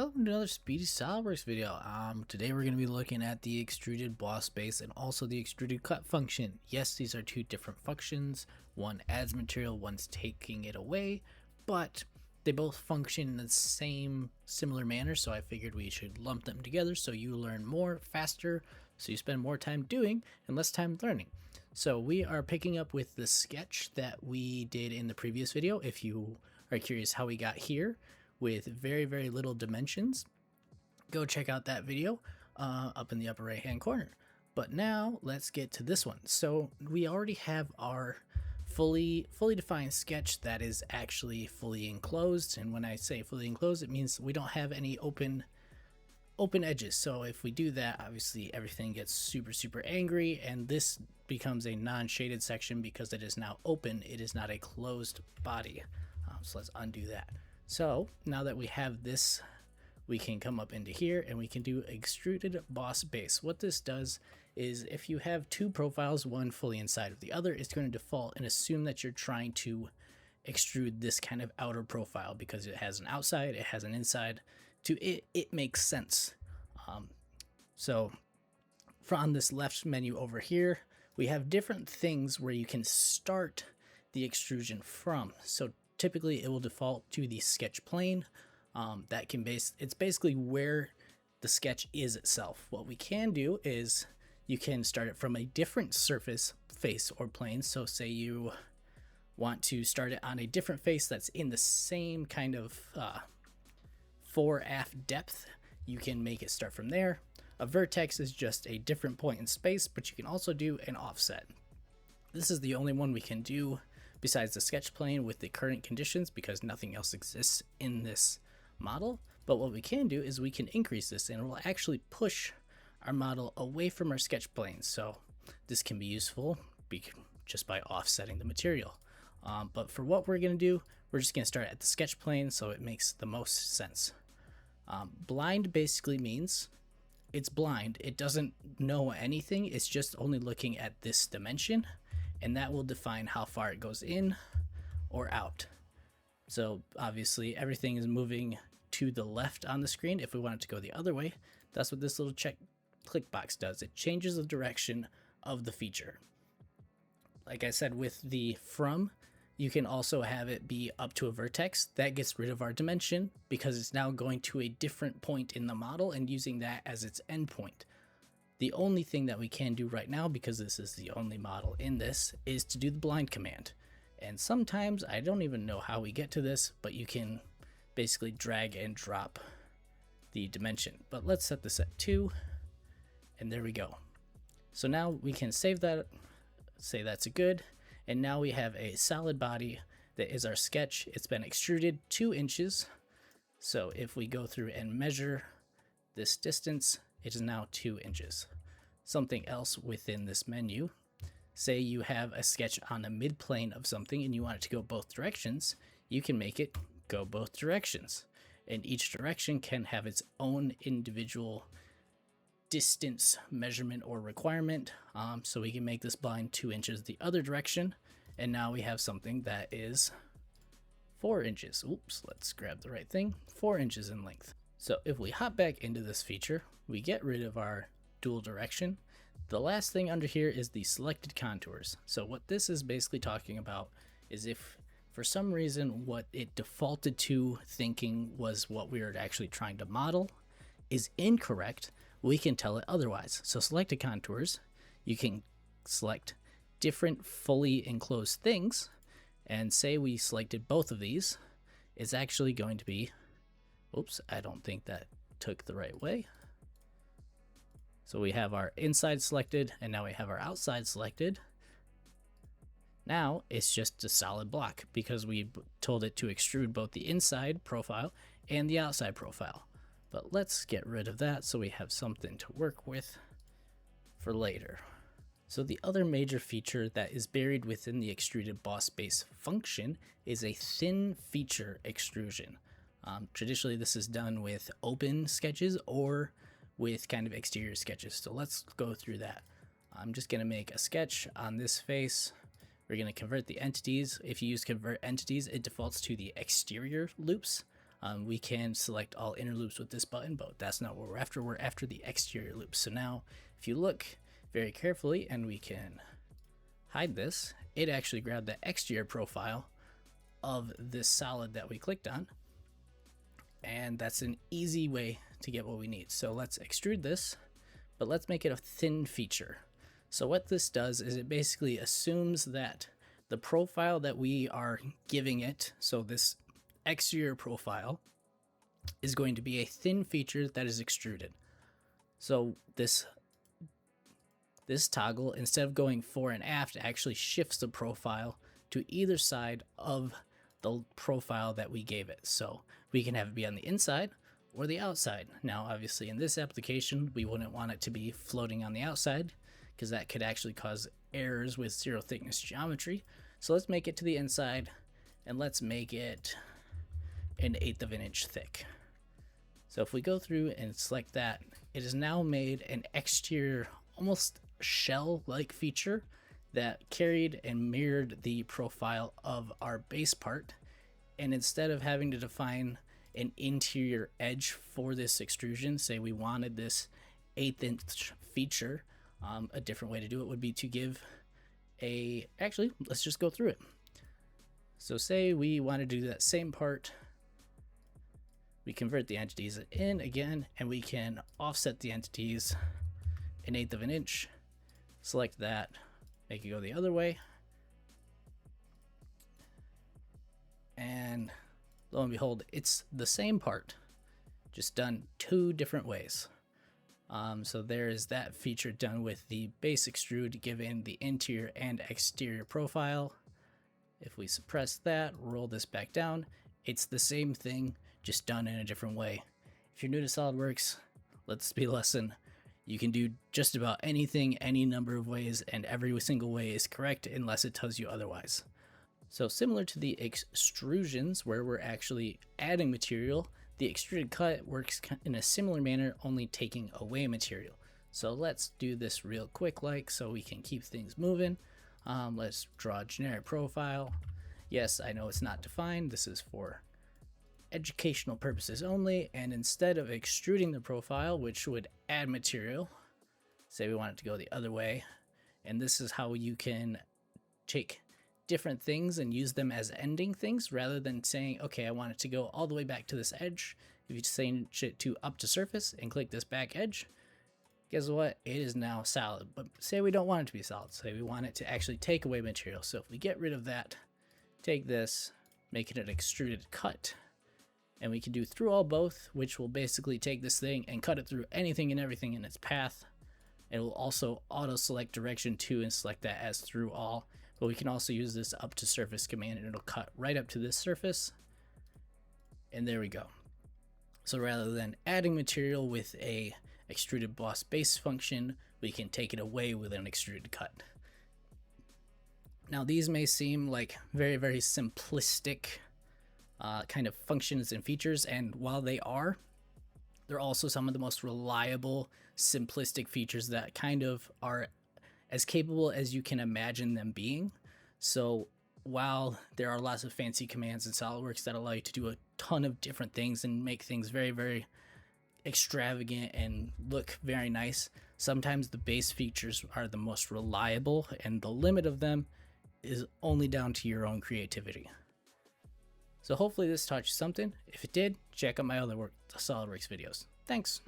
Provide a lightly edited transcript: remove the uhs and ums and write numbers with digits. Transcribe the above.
Welcome to another Speedy SOLIDWORKS video. Today we're going to be looking at the Extruded Boss base and also the Extruded Cut function. Yes, these are two different functions. One adds material, one's taking it away, but they both function in the same similar manner, so I figured we should lump them together so you learn more faster, so you spend more time doing and less time learning. So we are picking up with the sketch that we did in the previous video. If you are curious how we got here, with very little dimensions, go check out that video up in the upper right hand corner. But now let's get to this one. So we already have our fully defined sketch that is actually fully enclosed, and when I say fully enclosed, it means we don't have any open edges. So if we do that, obviously everything gets super angry, and this becomes a non-shaded section because it is now open. It is not a closed body. So let's undo that. So now that we have this, we can come up into here and we can do Extruded Boss base. What this does is if you have two profiles, one fully inside of the other, it's going to default and assume that you're trying to extrude this kind of outer profile because it has an outside, it has an inside. To it makes sense. So from this left menu over here, we have different things where you can start the extrusion from. So typically it will default to the sketch plane. It's basically where the sketch is itself. What we can do is you can start it from a different surface, face, or plane. So say you want to start it on a different face that's in the same kind of fore aft depth, you can make it start from there. A vertex is just a different point in space, but you can also do an offset. This is the only one we can do besides the sketch plane with the current conditions because nothing else exists in this model. But what we can do is we can increase this and it will actually push our model away from our sketch plane. So this can be useful just by offsetting the material. But for what we're going to do, we're just going to start at the sketch plane so it makes the most sense. Blind basically means it's blind. It doesn't know anything. It's just only looking at this dimension, and that will define how far it goes in or out. So obviously everything is moving to the left on the screen. If we want it to go the other way, that's what this little click box does. It changes the direction of the feature. Like I said, with the from, you can also have it be up to a vertex. That gets rid of our dimension because it's now going to a different point in the model and using that as its endpoint. The only thing that we can do right now, because this is the only model in this, is to do the blind command. And sometimes I don't even know how we get to this, but you can basically drag and drop the dimension. But let's set this at 2, and there we go. So now we can save that, say that's a good, and now we have a solid body that is our sketch. It's been extruded 2 inches. So if we go through and measure this distance, it is now 2 inches. Something else within this menu, say you have a sketch on the mid plane of something and you want it to go both directions, you can make it go both directions. And each direction can have its own individual distance measurement or requirement. So we can make this blind 2 inches the other direction, and now we have something that is 4 inches. Oops, let's grab the right thing. 4 inches in length. So if we hop back into this feature, we get rid of our dual direction. The last thing under here is the selected contours. So what this is basically talking about is if for some reason what it defaulted to thinking was what we were actually trying to model is incorrect, we can tell it otherwise. So selected contours, you can select different fully enclosed things, and say we selected both of these, it's actually going to be, oops, I don't think that took the right way. So we have our inside selected, and now we have our outside selected. Now it's just a solid block because we told it to extrude both the inside profile and the outside profile. But let's get rid of that so we have something to work with for later. So the other major feature that is buried within the Extruded Boss base function is a thin feature extrusion. Traditionally this is done with open sketches or with kind of exterior sketches. So let's go through that. I'm just going to make a sketch on this face. We're going to convert the entities. If you use convert entities, it defaults to the exterior loops. We can select all inner loops with this button, but that's not what we're after. We're after the exterior loops. So now if you look very carefully, and we can hide this, it actually grabbed the exterior profile of this solid that we clicked on, and that's an easy way to get what we need. So let's extrude this, but let's make it a thin feature. So what this does is it basically assumes that the profile that we are giving it, so this exterior profile, is going to be a thin feature that is extruded. So this toggle, instead of going fore and aft, actually shifts the profile to either side of the profile that we gave it. So we can have it be on the inside or the outside. Now, obviously in this application, we wouldn't want it to be floating on the outside because that could actually cause errors with zero thickness geometry. So let's make it to the inside, and let's make it 1/8 of an inch thick. So if we go through and select that, it has now made an exterior, almost shell-like feature that carried and mirrored the profile of our base part. And instead of having to define an interior edge for this extrusion, say we wanted this 1/8 inch feature, a different way to do it would be to give actually, let's just go through it. So say we want to do that same part. We convert the entities in again, and we can offset the entities 1/8 of an inch. Select that, make it go the other way, and lo and behold, it's the same part, just done 2 different ways. So there is that feature done with the base extrude, given the interior and exterior profile. If we suppress that, roll this back down, it's the same thing, just done in a different way. If you're new to SOLIDWORKS, let this be a lesson. You can do just about anything, any number of ways, and every single way is correct unless it tells you otherwise. So similar to the extrusions where we're actually adding material, the extruded cut works in a similar manner, only taking away material. So let's do this real quick, so we can keep things moving. Let's draw a generic profile. Yes, I know it's not defined. This is for educational purposes only. And instead of extruding the profile, which would add material, say we want it to go the other way. And this is how you can take different things and use them as ending things rather than saying, okay, I want it to go all the way back to this edge. If you change it to up to surface and click this back edge, guess what? It is now solid. But say we don't want it to be solid. Say we want it to actually take away material. So if we get rid of that, take this, make it an extruded cut, and we can do through all both, which will basically take this thing and cut it through anything and everything in its path. It will also auto select direction 2 and select that as through all. But we can also use this up to surface command, and it'll cut right up to this surface. And there we go. So rather than adding material with a Extruded Boss base function, we can take it away with an extruded cut. Now these may seem like very, very simplistic kind of functions and features, and while they are, they're also some of the most reliable, simplistic features that kind of are as capable as you can imagine them being. So while there are lots of fancy commands in SOLIDWORKS that allow you to do a ton of different things and make things very, very extravagant and look very nice, sometimes the base features are the most reliable, and the limit of them is only down to your own creativity. So hopefully this taught you something. If it did, check out my other SOLIDWORKS videos. Thanks.